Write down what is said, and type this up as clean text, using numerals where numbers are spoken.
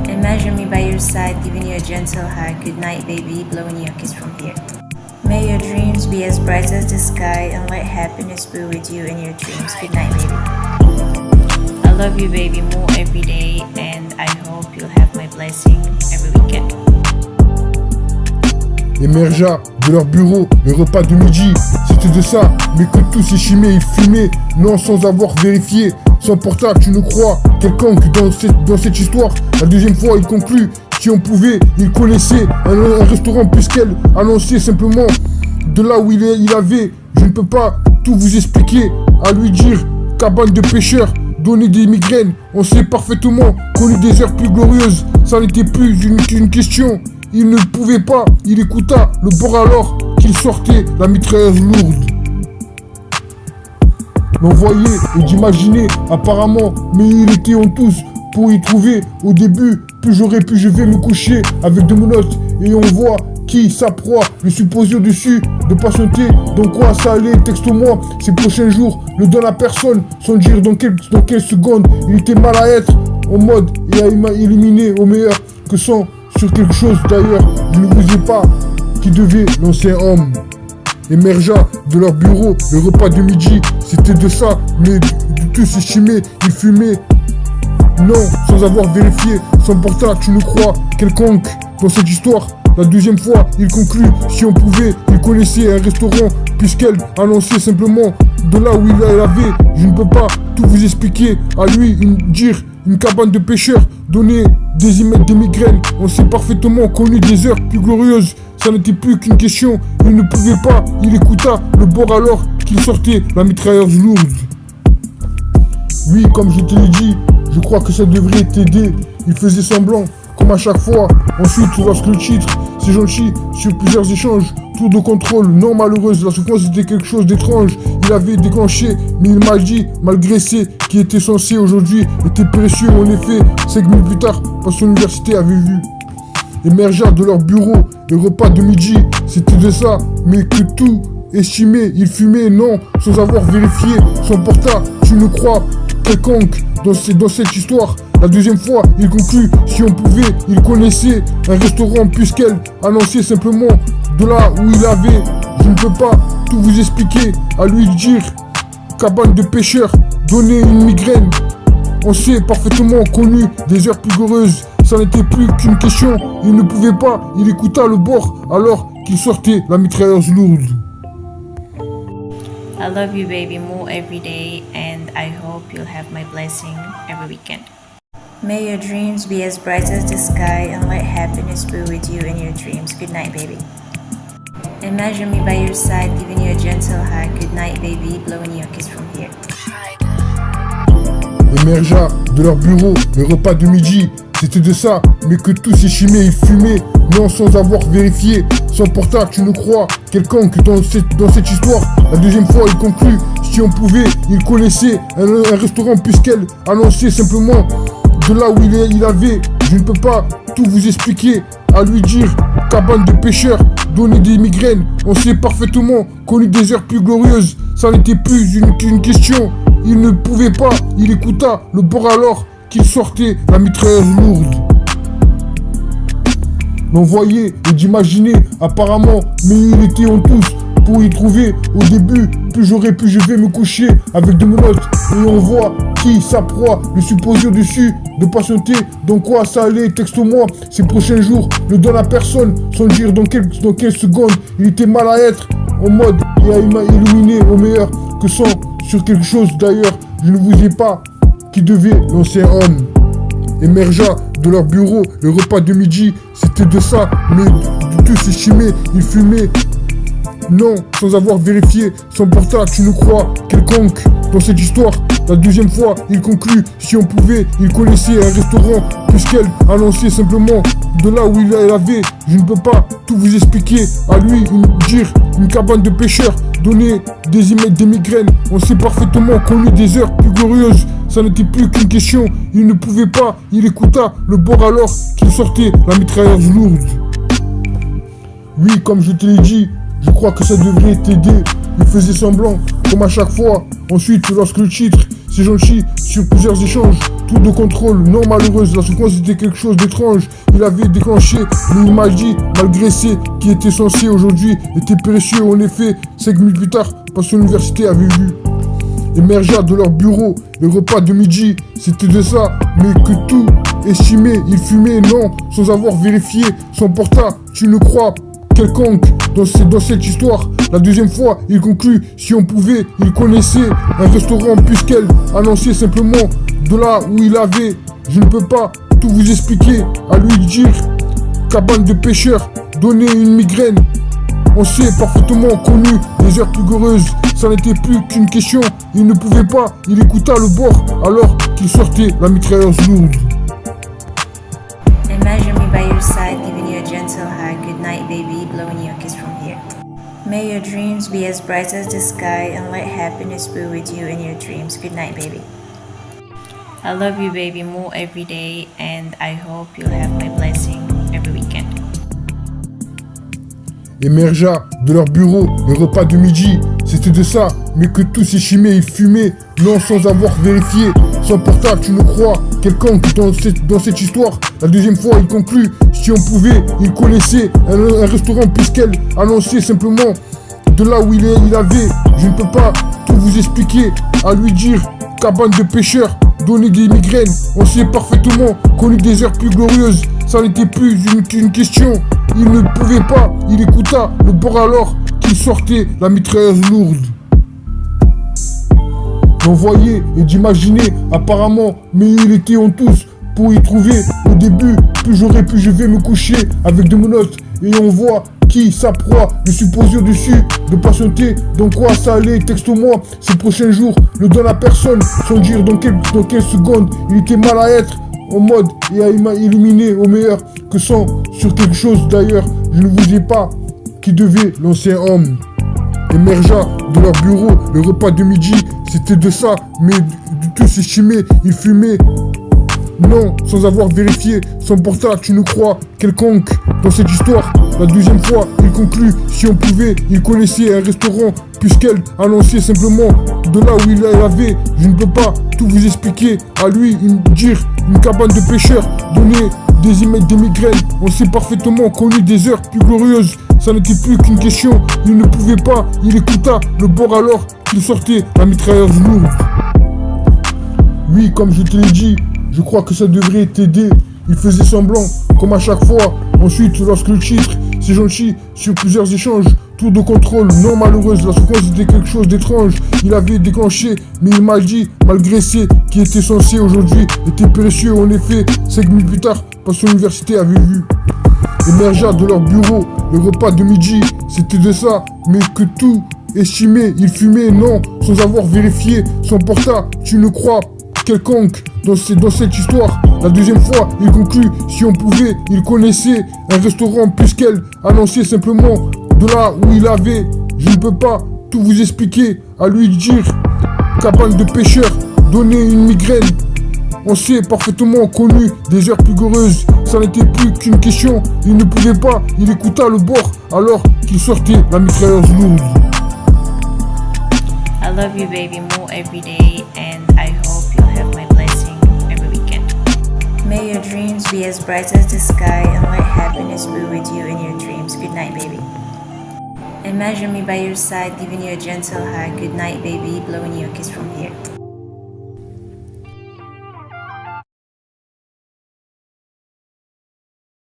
Imagine me by your side, giving you a gentle hug. Good night, baby, blowing you a kiss from here. May your dreams be as bright as the sky, and let happiness be with you in your dreams. Good night, baby. I love you, baby, more every day, and I hope you'll have my blessing every weekend. Émergea de leur bureau, le repas de midi, c'était de ça, mais que tout s'échimait et fumait, non sans avoir vérifié. Son portable, tu ne crois, quelconque dans cette histoire. La deuxième fois, il conclut, si on pouvait, il connaissait un restaurant puisqu'elle annonçait simplement de là où il avait. Je ne peux pas tout vous expliquer, à lui dire, cabane de pêcheurs, donner des migraines. On sait parfaitement qu'on eut des heures plus glorieuses, ça n'était plus une question. Il ne pouvait pas, il écouta le bord alors qu'il sortait la mitrailleuse lourde. L'on voyait et d'imaginer apparemment, mais il était en tous pour y trouver. Au début, plus j'aurais pu, je vais me coucher avec de menottes et on voit qui sa proie, le supposé au-dessus, de patienter, dans quoi ça allait, texte-moi, ces prochains jours, ne donne à personne, sans dire dans quelle seconde, il était mal à être, en mode, et à éliminer au meilleur, que sans, sur quelque chose d'ailleurs, je ne vous ai pas, qui devait lancer un homme. Émergea de leur bureau, le repas de midi, c'était de ça, mais de tout s'estimer, il fumait. Non, sans avoir vérifié, son portable, tu ne crois, quelconque, dans cette histoire. La deuxième fois, il conclut, si on pouvait, il connaissait un restaurant, puisqu'elle annonçait simplement de là où il avait. Je ne peux pas tout vous expliquer, à lui dire une cabane de pêcheurs, donner des migraines. On s'est parfaitement connu des heures plus glorieuses. Ça n'était plus qu'une question, il ne pouvait pas, il écouta le bord alors qu'il sortait la mitrailleuse lourde. Oui, comme je te l'ai dit, je crois que ça devrait t'aider. Il faisait semblant, comme à chaque fois. Ensuite, lorsque le titre, c'est gentil, sur plusieurs échanges, tour de contrôle, non malheureuse, la souffrance était quelque chose d'étrange. Il avait déclenché, mais il m'a dit, malgré ce qui était censé aujourd'hui, était précieux. En effet, 5 minutes plus tard, parce que l'université avait vu. Émergea de leur bureau, le repas de midi, c'était de ça, mais que tout estimé, il fumait, non, sans avoir vérifié son portable, tu ne crois, quelconque, dans cette histoire. La deuxième fois, il conclut, si on pouvait, il connaissait un restaurant puisqu'elle annonçait simplement de là où il avait. Je ne peux pas tout vous expliquer, à lui dire, cabane de pêcheurs, donner une migraine. On s'est parfaitement connu des heures plus glorieuses. Ça n'était plus qu'une question, il ne pouvait pas, il écouta le bord alors qu'il sortait la mitrailleuse lourde. I love you, baby, more every day, and I hope you'll have my blessing every weekend. May your dreams be as bright as the sky, and let happiness be with you in your dreams. Good night, baby. Imagine me by your side, giving you a gentle hug. Good night, baby, blowing you a kiss from here. Émergea de leur bureau, le repas de midi, c'était de ça, mais que tout s'échimait et fumait, non sans avoir vérifié son portable, tu ne crois, quelconque dans cette histoire. La deuxième fois, il conclut, si on pouvait, il connaissait un restaurant puisqu'elle annonçait simplement de là où il avait. Je ne peux pas tout vous expliquer, à lui dire, cabane de pêcheurs, donner des migraines. On s'est parfaitement connu des heures plus glorieuses, ça n'était plus une question. Il ne pouvait pas, il écouta le bord alors qu'il sortait la mitrailleuse lourde. L'on voyait et d'imaginer apparemment, mais il était en tous pour y trouver. Au début, plus j'aurais pu, je vais me coucher avec de menottes et on voit qui sa proie, le supposé au-dessus, de patienter, dans quoi ça allait, texte-moi, ces prochains jours, ne donne à personne, sans dire dans quelle seconde, il était mal à être, en mode, et à éliminer au meilleur, que sans, sur quelque chose d'ailleurs, je ne vous ai pas, qui devait lancer un homme. Émergea de leur bureau, le repas de midi, c'était de ça, mais de tout s'estimer, il fumait. Non, sans avoir vérifié son portable, tu ne crois, quelconque, dans cette histoire. La deuxième fois, il conclut, si on pouvait, il connaissait un restaurant, puisqu'elle annonçait simplement de là où il avait. Je ne peux pas tout vous expliquer, à lui dire, une cabane de pêcheurs, donner des migraines. On s'est parfaitement connu des heures plus glorieuses. Ça n'était plus qu'une question, il ne pouvait pas, il écouta le bord alors qu'il sortait la mitrailleuse lourde. Oui, comme je te l'ai dit, je crois que ça devrait t'aider. Il faisait semblant, comme à chaque fois. Ensuite, lorsque le titre, c'est gentil, sur plusieurs échanges, tour de contrôle, non malheureuse, la souffrance était quelque chose d'étrange. Il avait déclenché, mais il m'a dit, malgré ce qui était censé aujourd'hui, était précieux. En effet, 5 minutes plus tard, parce que l'université avait vu émergea de leur bureau les repas de midi. C'était de ça, mais que tout estimé, il fumait, non, sans avoir vérifié son portable. Tu ne crois quelconque dans cette histoire. La deuxième fois, il conclut, si on pouvait, il connaissait un restaurant puisqu'elle annonçait simplement de là où il avait. Je ne peux pas tout vous expliquer, à lui dire, cabane de pêcheurs, donner une migraine. On s'est parfaitement connu les heures plus glorieuses, ça n'était plus qu'une question. Il ne pouvait pas, il écouta le bord alors qu'il sortait la mitrailleuse lourde. Imagine me by your side, giving you a gentle hug. Good night, baby, blowing you a kiss from here. May your dreams be as bright as the sky and let happiness be with you in your dreams. Good night, baby. I love you, baby, more every day, and I hope you'll have my blessing every weekend. Émergea de leur bureau les repas de midi. C'était de ça, mais que tout s'échimait, il fumait, non sans avoir vérifié son portable. Tu ne crois quelconque dans cette histoire. La deuxième fois, il conclut, si on pouvait, il connaissait un restaurant puisqu'elle annonçait simplement de là où il avait. Je ne peux pas tout vous expliquer, à lui dire, cabane de pêcheurs, donner des migraines. On s'est parfaitement connu des heures plus glorieuses, ça n'était plus une question. Il ne pouvait pas, il écouta le bord alors qu'il sortait la mitrailleuse lourde. D'envoyer et d'imaginer apparemment, mais il était en tous pour y trouver. Au début, plus j'aurais pu, je vais me coucher avec de menottes et on voit qui sa proie. Je suis posé au-dessus de patienter. Dans quoi ça allait, texte-moi ces prochains jours. Ne donne à personne sans dire dans quelle seconde il était mal à être. En mode et il m'a éliminé au meilleur que sans sur quelque chose d'ailleurs. Je ne vous ai pas qui devait l'ancien homme. Émergea de leur bureau le repas de midi. C'était de ça, mais du tout s'estimé, il fumait. Non, sans avoir vérifié son portable, tu ne crois quelconque dans cette histoire. La deuxième fois, il conclut, si on pouvait, il connaissait un restaurant puisqu'elle annonçait simplement de là où il avait. Je ne peux pas tout vous expliquer, à lui dire une cabane de pêcheurs, donner des migraines. On s'est parfaitement connu des heures plus glorieuses, ça n'était plus qu'une question. Il ne pouvait pas, il écouta le bord alors qu'il sortait la mitrailleuse lourde. Oui, comme je te l'ai dit, je crois que ça devrait t'aider. Il faisait semblant, comme à chaque fois. Ensuite, lorsque le titre, c'est gentil, sur plusieurs échanges, tour de contrôle, non malheureuse, la souffrance était quelque chose d'étrange. Il avait déclenché, mais il m'a dit, malgré ce qui était censé aujourd'hui, était précieux. En effet, 5 minutes plus tard, parce que l'université avait vu. Émergea de leur bureau, le repas de midi, c'était de ça, mais que tout estimé, il fumait, non, sans avoir vérifié son portable. Tu ne crois quelconque dans cette histoire. La deuxième fois, il conclut, si on pouvait, il connaissait un restaurant puisqu'elle annonçait simplement de là où il avait. Je ne peux pas tout vous expliquer, à lui dire, cabane de pêcheurs, donner une migraine. On s'est parfaitement connu des heures plus glorieuses, ça n'était plus qu'une question. Il ne pouvait pas, il écouta le bord alors qu'il sortait la mitrailleuse lourde. I love you, baby, more every day, and I hope you'll have my blessing every weekend. May your dreams be as bright as the sky, and let happiness be with you in your dreams. Good night, baby. Imagine me by your side, giving you a gentle hug. Good night, baby, blowing you a kiss from here.